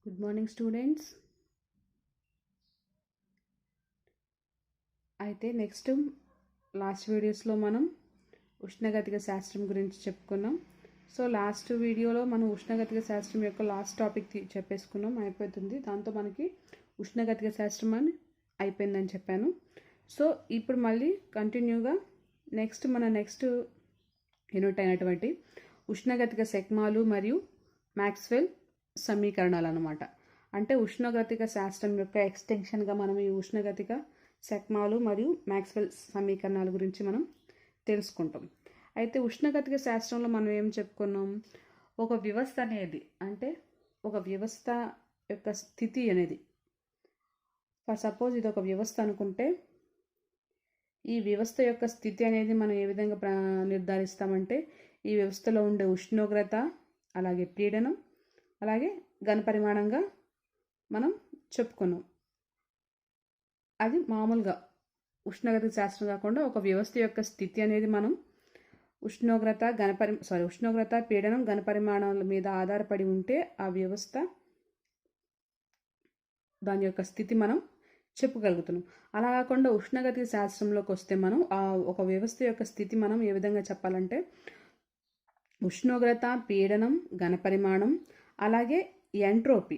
Good morning students. అయితే last వీడియోస్లో మనం ఉష్ణగతిక శాస్త్రం గురించి చెప్పుకున్నాం. సో లాస్ట్ వీడియోలో మనం ఉష్ణగతిక శాస్త్రం యొక్క లాస్ట్ టాపిక్ చెప్పేసుకున్నాం, అయిపోతుంది. దాంతో మనకి ఉష్ణగతిక శాస్త్రం అని అయిపోయిందని చెప్పాను. సో ఇప్పుడు మళ్ళీ కంటిన్యూగా నెక్స్ట్ యూనిట్ అయినటువంటి ఉష్ణగతిక సెక్మాలు మరియు మ్యాక్స్వెల్ సమీకరణాలు అన్నమాట. అంటే ఉష్ణగతిక శాస్త్రం యొక్క ఎక్స్టెన్షన్గా మనం ఈ ఉష్ణగతిక సెక్మాలు మరియు మ్యాక్స్వెల్ సమీకరణాల గురించి మనం తెలుసుకుంటాం. అయితే ఉష్ణగతిక శాస్త్రంలో మనం ఏం చెప్పుకున్నాం, ఒక వ్యవస్థ అనేది అంటే ఒక వ్యవస్థ యొక్క స్థితి అనేది, ఫర్ సపోజ్ ఇది ఒక వ్యవస్థ అనుకుంటే ఈ వ్యవస్థ యొక్క స్థితి అనేది మనం ఏ విధంగా నిర్ధారిస్తామంటే ఈ వ్యవస్థలో ఉండే ఉష్ణోగ్రత, అలాగే పీడనం, అలాగే ఘనపరిమాణంగా మనం చెప్పుకున్నాం. అది మామూలుగా ఉష్ణగతిక శాస్త్రం కాకుండా ఒక వ్యవస్థ యొక్క స్థితి అనేది మనం ఉష్ణోగ్రత, పీడనం, ఘనపరిమాణాల మీద ఆధారపడి ఉంటే ఆ వ్యవస్థ దాని యొక్క స్థితి మనం చెప్పగలుగుతున్నాం. అలా కాకుండా ఉష్ణగతిక శాస్త్రంలోకి వస్తే మనం ఆ ఒక వ్యవస్థ యొక్క స్థితి మనం ఏ విధంగా చెప్పాలంటే ఉష్ణోగ్రత, పీడనం, ఘనపరిమాణం, అలాగే ఎంట్రోపీ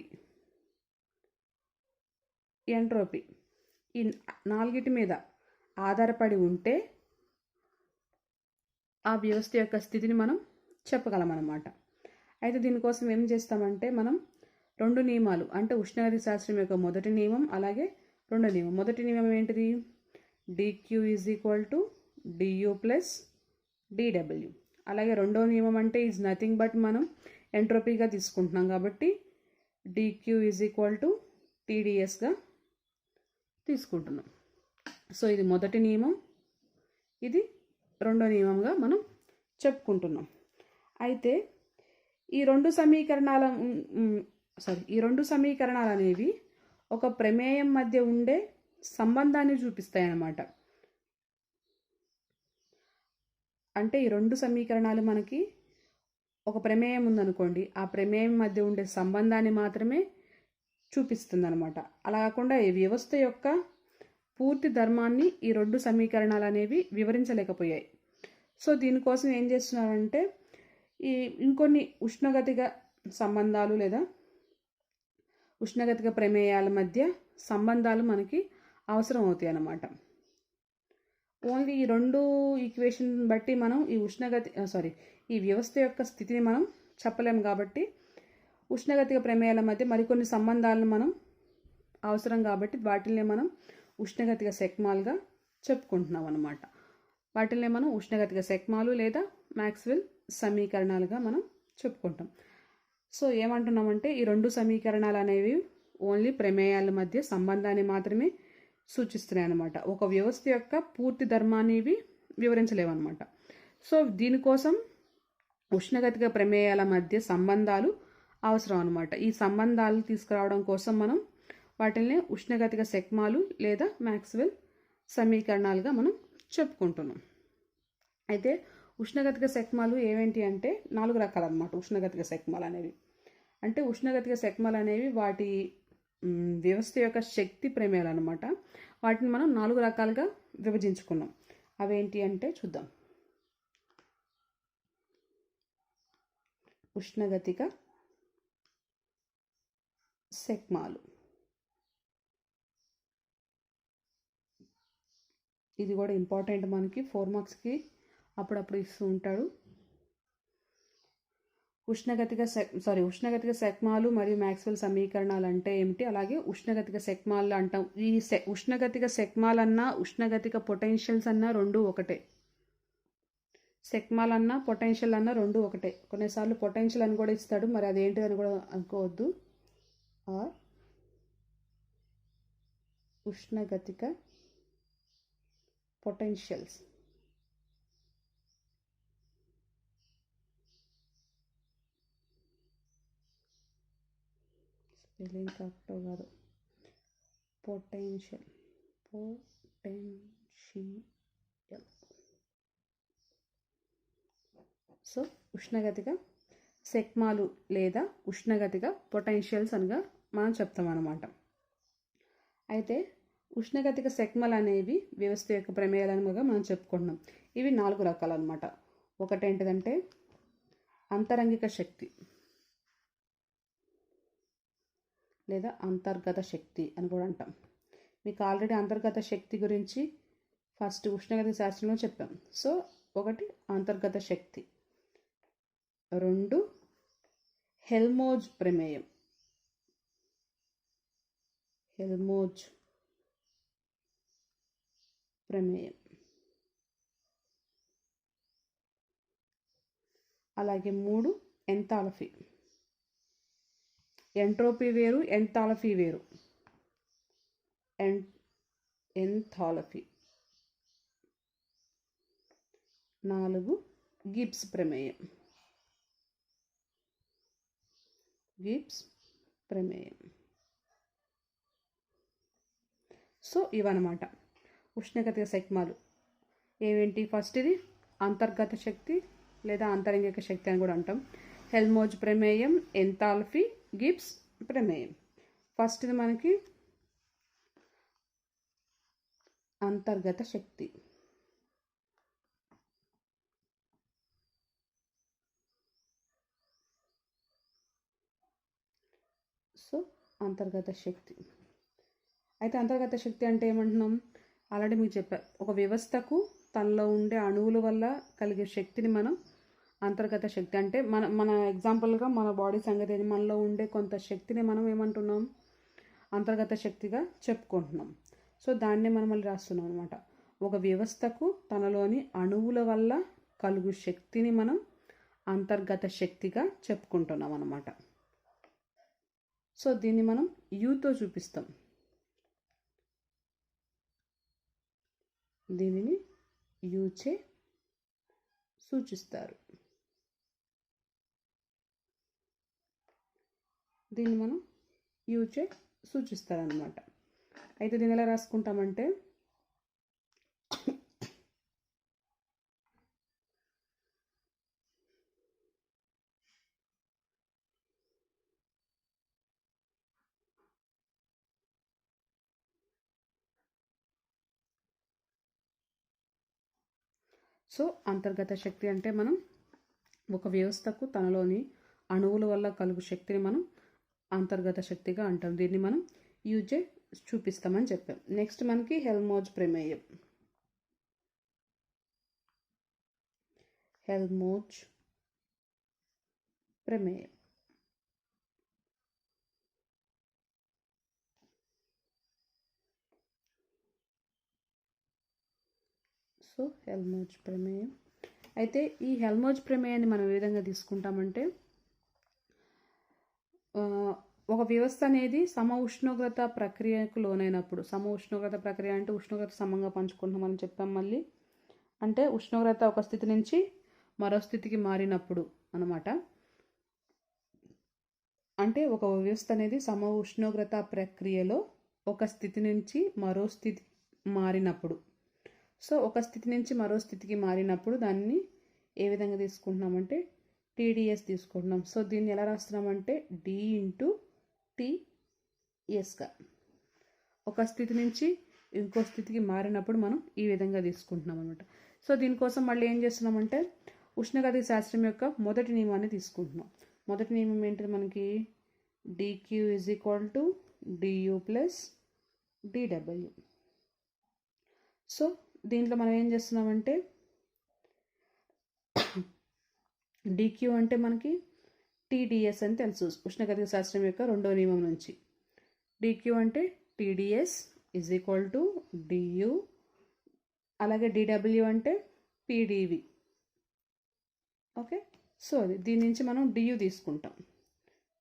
ఈ నాలుగిటి మీద ఆధారపడి ఉంటే ఆ వ్యవస్థ యొక్క స్థితిని మనం చెప్పగలం అన్నమాట. అయితే దీనికోసం ఏం చేస్తామంటే మనం రెండు నియమాలు, అంటే ఉష్ణగతిక శాస్త్రం యొక్క మొదటి నియమం అలాగే రెండో నియమం. మొదటి నియమం ఏంటిది, dq = du + dw. అలాగే రెండో నియమం అంటే ఈజ్ నథింగ్ బట్ మనం ఎంట్రోపీగా తీసుకుంటున్నాం కాబట్టి dq = TdSగా తీసుకుంటున్నాం. సో ఇది మొదటి నియమం, ఇది రెండో నియమంగా మనం చెప్పుకుంటున్నాం. అయితే ఈ రెండు సమీకరణాలు అనేవి ఒక ప్రమేయం మధ్య ఉండే సంబంధాన్ని చూపిస్తాయి అన్నమాట. అంటే ఈ రెండు సమీకరణాలు మనకి ఒక ప్రమేయం ఉందనుకోండి, ఆ ప్రమేయం మధ్య ఉండే సంబంధాన్ని మాత్రమే చూపిస్తుంది అనమాట. అలా కాకుండా ఈ వ్యవస్థ యొక్క పూర్తి ధర్మాన్ని ఈ రెండు సమీకరణాలు అనేవి వివరించలేకపోయాయి. సో దీనికోసం ఏం చేస్తున్నారంటే ఈ ఇంకొన్ని ఉష్ణగతిక సంబంధాలు లేదా ఉష్ణగతిక ప్రమేయాల మధ్య సంబంధాలు మనకి అవసరం అవుతాయి అన్నమాట. ఓన్లీ ఈ రెండు ఈక్వేషన్ బట్టి మనం ఈ వ్యవస్థ యొక్క స్థితిని మనం చెప్పలేము కాబట్టి ఉష్ణగతిక ప్రమేయాల మధ్య మరికొన్ని సంబంధాలను మనం అవసరం కాబట్టి వాటిల్ని మనం ఉష్ణగతిక సెక్మాలుగా చెప్పుకుంటున్నాం అన్నమాట. వాటిల్ని మనం ఉష్ణగతిక సెక్మాలు లేదా మ్యాక్స్వెల్ సమీకరణాలుగా మనం చెప్పుకుంటాం. సో ఏమంటున్నామంటే ఈ రెండు సమీకరణాలు అనేవి ఓన్లీ ప్రమేయాల మధ్య సంబంధాన్ని మాత్రమే సూచిస్తున్నాయి అన్నమాట. ఒక వ్యవస్థ యొక్క పూర్తి ధర్మాన్ని ఇవి వివరించలేవన్నమాట. సో దీనికోసం ఉష్ణగతిక ప్రమేయాల మధ్య సంబంధాలు అవసరం అన్నమాట. ఈ సంబంధాలు తీసుకురావడం కోసం మనం వాటిని ఉష్ణగతిక సెక్మాలు లేదా మ్యాక్స్వెల్ సమీకరణాలుగా మనం చెప్పుకుంటున్నాం. అయితే ఉష్ణగతిక సెక్మాలు ఏవేంటి అంటే 4 రకాలు అన్నమాట. ఉష్ణగతిక సెక్మాలు అనేవి అంటే ఉష్ణగతిక సెక్మాలు అనేవి వాటి వ్యవస్థ యొక్క శక్తి ప్రమేయాలు అన్నమాట. వాటిని మనం 4 రకాలుగా విభజించుకున్నాం. అవేంటి అంటే చూద్దాం. ఉష్ణగతిక సెక్మాలు, ఇది కూడా ఇంపార్టెంట్, మనకి 4 మార్క్స్కి అప్పుడప్పుడు ఇస్తూ ఉంటాడు. ఉష్ణగతిక సెక్మాలు మరియు మ్యాక్స్వెల్ సమీకరణాలు అంటే ఏమిటి, అలాగే ఉష్ణగతిక సెక్మాలు అంటాం. ఈ ఉష్ణగతిక సెక్మాలన్నా ఉష్ణగతిక పొటెన్షియల్స్ అన్నా రెండు ఒకటే. సెక్మాల్ అన్నా పొటెన్షియల్ అన్నా రెండు ఒకటే. కొన్నిసార్లు పొటెన్షియల్ అని కూడా ఇస్తాడు, మరి అదేంటి అని కూడా అనుకోవద్దు. ఆర్ ఉష్ణగతిక పొటెన్షియల్స్. స్పెల్లింగ్ కరెక్ట్ కాదు, పొటెన్షియల్. సో ఉష్ణగతిక సెక్మాలు లేదా ఉష్ణగతిక పొటెన్షియల్స్ అనగా మనం చెప్తాం అన్నమాట. అయితే ఉష్ణగతిక శక్మలు అనేవి వ్యవస్థ యొక్క ప్రమేయాలుగా మనం చెప్పుకుంటున్నాం. ఇవి 4 రకాలు అనమాట. ఒకటేంటిదంటే అంతరంగిక శక్తి లేదా అంతర్గత శక్తి అని కూడా అంటాం. మీకు ఆల్రెడీ అంతర్గత శక్తి గురించి ఫస్ట్ ఉష్ణగతిక శాస్త్రంలో చెప్పాం. సో ఒకటి అంతర్గత శక్తి, 2 హెల్మోజ్ ప్రమేయం. హెల్మోజ్ ప్రమేయం. అలాగే 3 ఎంథాల్పీ. ఎంట్రోపీ వేరు, ఎంథాల్పీ వేరు. ఎంథాల్పీ. 4 గిబ్స్ ప్రమేయం. గిబ్స్ ప్రమేయం. సో ఇవన్నమాట ఉష్ణగతిక శక్మాలు. ఏవేంటి? ఫస్ట్ ఇది అంతర్గత శక్తి లేదా అంతరంగిక శక్తి అని కూడా అంటాం. హెల్మోజ్ ప్రమేయం, ఎంథాల్పీ, గిబ్స్ ప్రమేయం. ఫస్ట్ ఇది మనకి అంతర్గత శక్తి. సో అంతర్గత శక్తి. అయితే అంతర్గత శక్తి అంటే ఏమంటున్నాం? ఆల్రెడీ మీకు చెప్పారు. ఒక వ్యవస్థకు తనలో ఉండే అణువుల వల్ల కలిగే శక్తిని మనం అంతర్గత శక్తి అంటే మన ఎగ్జాంపుల్గా మన బాడీ సంగతి ఏది, మనలో ఉండే కొంత శక్తిని మనం ఏమంటున్నాం? అంతర్గత శక్తిగా చెప్పుకుంటున్నాం. సో దాన్నే మనం మళ్ళీ రాస్తున్నాం అనమాట. ఒక వ్యవస్థకు తనలోని అణువుల వల్ల కలుగు శక్తిని మనం అంతర్గత శక్తిగా చెప్పుకుంటున్నాం అన్నమాట. సో దీన్ని మనం యూతో చూపిస్తాం. దీనిని యూచే సూచిస్తారు. దీన్ని మనం యూచే సూచిస్తారనమాట. అయితే దీన్ని ఎలా రాసుకుంటామంటే సో అంతర్గత శక్తి అంటే మనం ఒక వ్యవస్థకు తనలోని అణువుల వల్ల కలుగు శక్తిని మనం అంతర్గత శక్తిగా అంటాం. దీన్ని మనం యూజే చూపిస్తామని చెప్పాం. నెక్స్ట్ మనకి హెల్మోజ్ ప్రమేయం. హెల్మోజ్ ప్రమేయం. సో హెల్మోజ్ ప్రమేయం. అయితే ఈ హెల్మోజ్ ప్రమేయాన్ని మనం ఏ విధంగా తీసుకుంటామంటే ఒక వ్యవస్థ అనేది సమ ఉష్ణోగ్రత ప్రక్రియకు లోనైనప్పుడు, సమ ఉష్ణోగ్రత ప్రక్రియ అంటే ఉష్ణోగ్రత సమంగా పంచుకుంటాం మనం చెప్పాం. మళ్ళీ అంటే ఉష్ణోగ్రత ఒక స్థితి నుంచి మరో స్థితికి మారినప్పుడు అన్నమాట. అంటే ఒక వ్యవస్థ అనేది సమ ఉష్ణోగ్రత ప్రక్రియలో ఒక స్థితి నుంచి మరో స్థితి మారినప్పుడు, సో ఒక స్థితి నుంచి మరో స్థితికి మారినప్పుడు దాన్ని ఏ విధంగా తీసుకుంటున్నామంటే టీడీఎస్ తీసుకుంటున్నాం. సో దీన్ని ఎలా రాస్తున్నామంటే డి ఇంటూ టీఎస్గా. ఒక స్థితి నుంచి ఇంకో స్థితికి మారినప్పుడు మనం ఈ విధంగా తీసుకుంటున్నాం అనమాట. సో దీనికోసం మళ్ళీ ఏం చేస్తున్నామంటే ఉష్ణగతిక శాస్త్రం యొక్క మొదటి నియమాన్ని తీసుకుంటున్నాం. మొదటి నియమం ఏంటిది మనకి? DQ is equal to DU plus DW. So దీంట్లో మనం ఏం చేస్తున్నామంటే డిక్యూ అంటే మనకి టీడీఎస్ అని తెలుసు ఉష్ణగతిక శాస్త్రం యొక్క రెండో నియమం నుంచి. డిక్యూ అంటే TDS is equal to Diu, అలాగే డిడబ్ల్యూ అంటే పీడీవి. ఓకే, సో అది దీని నుంచి మనం డియూ తీసుకుంటాం.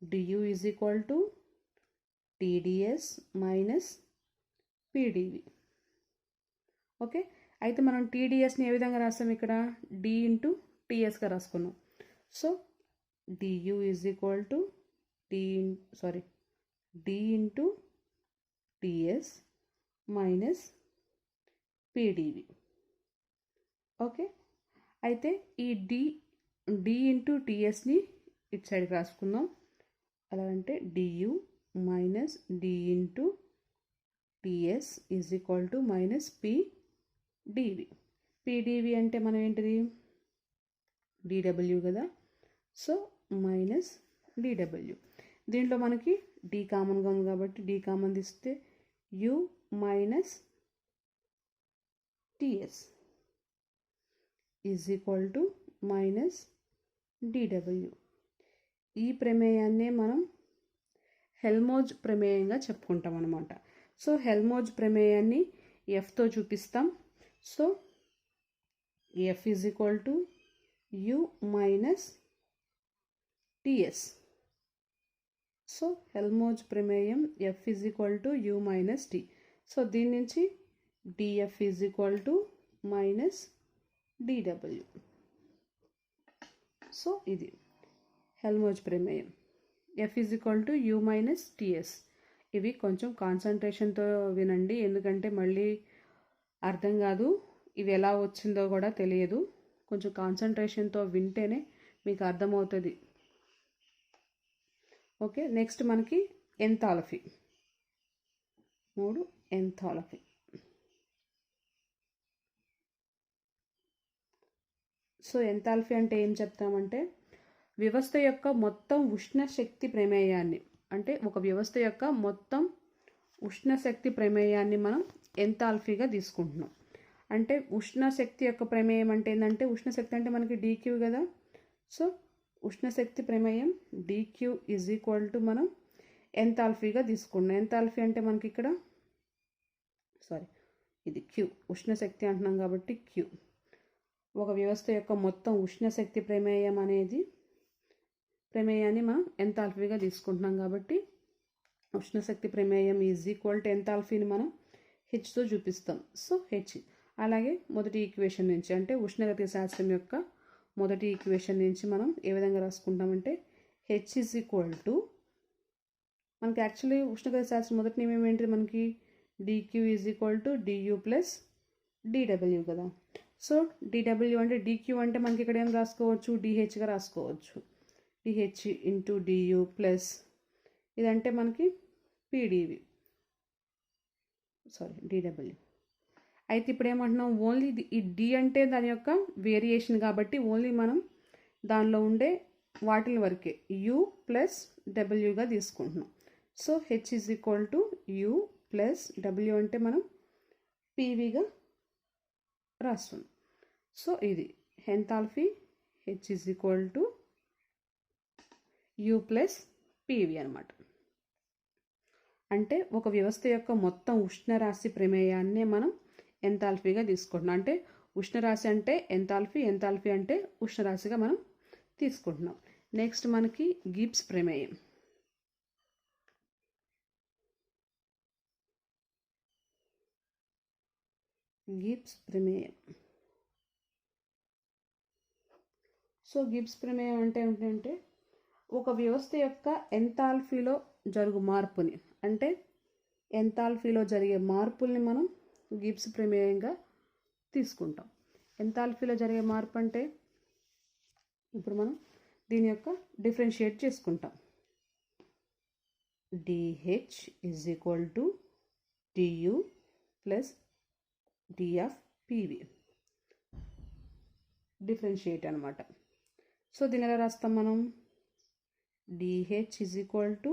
DU is equal to TDS minus PDV. Okay, అయితే మనం టీడీఎస్ని ఏ విధంగా రాస్తాం? ఇక్కడ డి ఇంటూ టీఎస్గా రాసుకున్నాం. So DU is equal to D into TS minus PDV. Okay, అయితే ఈ డి ఇంటూ టీఎస్ని ఇటు సైడ్కి రాసుకుందాం. ఎలా అంటే DU minus D into TS is equal to minus PDV. PDV అంటే మనం ఏంటిది డిడబ్ల్యూ కదా, సో మైనస్ డిడబ్ల్యూ. దీంట్లో మనకి డి కామన్గా ఉంది కాబట్టి డి కామన్ తీస్తే you minus TS is equal to minus DW. ఈ ప్రమేయాన్నే మనం హెల్మోజ్ ప్రమేయంగా చెప్పుకుంటాం అన్నమాట. సో హెల్మోజ్ ప్రమేయాన్ని ఎఫ్తో చూపిస్తాం. So F is equal to U minus TS. So Helmholtz ప్రమేయం F is equal to U minus T. So దీని నుంచి DF is equal to minus DW. So ఇది హెల్మోజ్ ప్రమేయం F is equal to U minus TS. ఇవి కొంచెం కాన్సన్ట్రేషన్తో వినండి, ఎందుకంటే మళ్ళీ అర్థం కాదు, ఇవి ఎలా వచ్చిందో కూడా తెలియదు. కొంచెం కాన్సన్ట్రేషన్తో వింటేనే మీకు అర్థమవుతుంది. ఓకే, నెక్స్ట్ మనకి ఎంథాల్పీ. 3 ఎంథాల్పీ. సో ఎంథాల్పీ అంటే ఏం చెప్తామంటే వ్యవస్థ యొక్క మొత్తం ఉష్ణశక్తి ప్రమేయాన్ని, అంటే ఒక వ్యవస్థ యొక్క మొత్తం ఉష్ణశక్తి ప్రమేయాన్ని మనం ఎంథాల్పీగా తీసుకుంటున్నాం. అంటే ఉష్ణశక్తి యొక్క ప్రమేయం అంటే ఏంటంటే ఉష్ణశక్తి అంటే మనకి డీక్యూ కదా. సో ఉష్ణశక్తి ప్రమేయం డీక్యూ ఈజ్ ఈక్వల్ టు మనం ఎంథాల్పీగా తీసుకుంటున్నాం. ఎంథాల్పీ అంటే మనకి ఇక్కడ ఇది క్యూ, ఉష్ణశక్తి అంటున్నాం కాబట్టి క్యూ. ఒక వ్యవస్థ యొక్క మొత్తం ఉష్ణశక్తి ప్రమేయం అనేది ప్రమేయాన్ని మనం ఎంథాల్పీగా తీసుకుంటున్నాం కాబట్టి ఉష్ణశక్తి ప్రమేయం ఈజ్ ఈక్వల్ టు ఎంథాల్పీని మనం హెచ్తో చూపిస్తాం. So H. అలాగే మొదటి ఈక్వేషన్ నుంచి అంటే ఉష్ణగతిక శాస్త్రం యొక్క మొదటి ఈక్వేషన్ నుంచి మనం ఏ విధంగా రాసుకుంటామంటే హెచ్ ఈజ్ ఈక్వల్ టు మనకి యాక్చువల్లీ ఉష్ణగతిక శాస్త్రం మొదటి నియమం ఏంటి మనకి DQ is equal to DU plus DW కదా. సో డిడబ్ల్యూ అంటే డిక్యూ అంటే మనకి ఇక్కడ ఏం రాసుకోవచ్చు డిహెచ్గా రాసుకోవచ్చు. డిహెచ్ ఇంటూ డియూ ప్లస్ ఇదంటే మనకి పీడీవి డిడబ్ల్యూ. అయితే ఇప్పుడు ఏమంటున్నాం ఓన్లీ ఈ డి అంటే దాని యొక్క వేరియేషన్ కాబట్టి ఓన్లీ మనం దానిలో ఉండే వాటిని వరకే యూ ప్లస్ డబ్ల్యూగా తీసుకుంటున్నాం. So H is equal to you plus W అంటే మనం పీవీగా రాస్తున్నాం. సో ఇది enthalpy H is equal to you plus PV అనమాట. అంటే ఒక వ్యవస్థ యొక్క మొత్తం ఉష్ణరాశి ప్రమేయాన్నే మనం ఎంథాల్పీగా తీసుకుంటున్నాం. అంటే ఉష్ణరాశి అంటే ఎంథాల్పీ, ఎంథాల్పీ అంటే ఉష్ణరాశిగా మనం తీసుకుంటున్నాం. నెక్స్ట్ మనకి గిబ్స్ ప్రమేయం. గిబ్స్ ప్రమేయం. సో గిబ్స్ ప్రమేయం అంటే ఏంటంటే ఒక వ్యవస్థ యొక్క ఎంథాల్పీలో జరుగు మార్పుని, అంటే ఎంథాల్పీలో జరిగే మార్పుల్ని మనం గిబ్స్ ప్రమేయంగా తీసుకుంటాం. ఎంథాల్పీలో జరిగే మార్పు అంటే ఇప్పుడు మనం దీని యొక్క డిఫరెన్షియేట్ చేసుకుంటాం. DH is equal to DU plus DF PV differentiate అనమాట. సో దీని ఎలా రాస్తాం మనం DH is equal to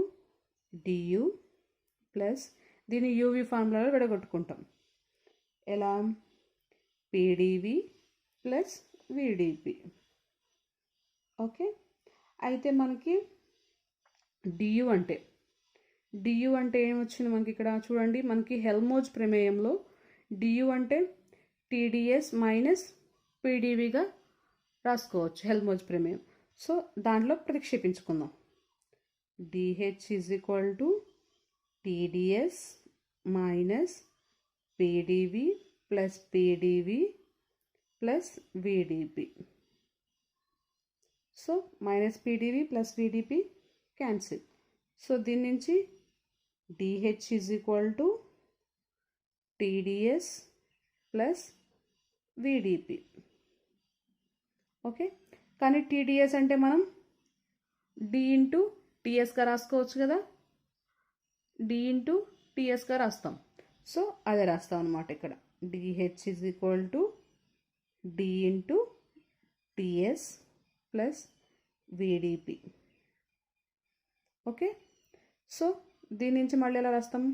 DU plus దీన్ని యూవి ఫార్ములాలో విడగొట్టుకుంటాం. ఎలా పీడీవి ప్లస్ విడిపి. ఓకే, అయితే మనకి డియు అంటే ఏమొచ్చింది మనకి ఇక్కడ చూడండి. మనకి హెల్మోజ్ ప్రమేయంలో డియు అంటే టీడీఎస్ మైనస్ పీడీవిగా రాసుకోవచ్చు హెల్మోజ్ ప్రమేయం. సో దాంట్లో ప్రతిక్షేపించుకుందాం. DH is equal to TDS minus PDV plus PDV plus VDP. So minus PDV plus VDP cancel. So దీని నుంచి DH is equal to TDS plus VDP. Okay, కానీ TDS అంటే మనం డి ఇంటూ టీఎస్గా రాసుకోవచ్చు కదా. డి ఇంటూ టీఎస్గా రాస్తాం. So అదే రాస్తాం అనమాట ఇక్కడ. DH is equal to D into TS plus VDP. Okay, so దీని నుంచి మళ్ళీ ఎలా రాస్తాం?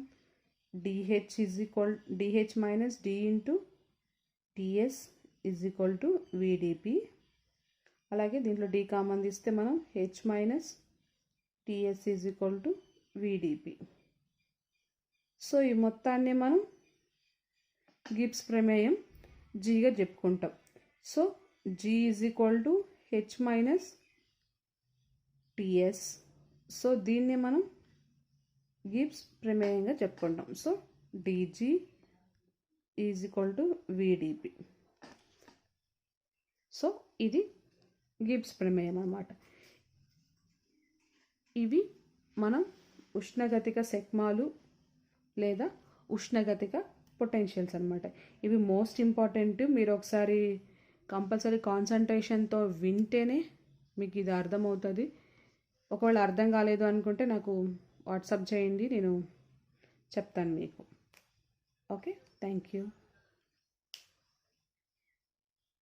DH is equal DH minus D into TS is equal to VDP. అలాగే దీంట్లో డి కామన్ తీస్తే మనం H minus TS is equal to VDP. So ఈ మొత్తాన్ని మనం గిబ్స్ ప్రమేయం జీగా చెప్పుకుంటాం. So G is equal to H minus TS. So దీన్ని మనం గిబ్స్ ప్రమేయంగా చెప్పుకుంటాం. So DG is equal to VDP. So ఇది గిబ్స్ ప్రమేయం అన్నమాట. ఇవి మనం ఉష్ణగతిక సెక్మాలు లేదా ఉష్ణగతిక పొటెన్షియల్స్ అనమాట. ఇవి మోస్ట్ ఇంపార్టెంట్. మీరు ఒకసారి కంపల్సరీ కాన్సన్ట్రేషన్తో వింటేనే మీకు ఇది అర్థమవుతుంది. ఒకవేళ అర్థం కాలేదు అనుకుంటే నాకు వాట్సాప్ చేయండి, నేను చెప్తాను మీకు. Okay, thank you.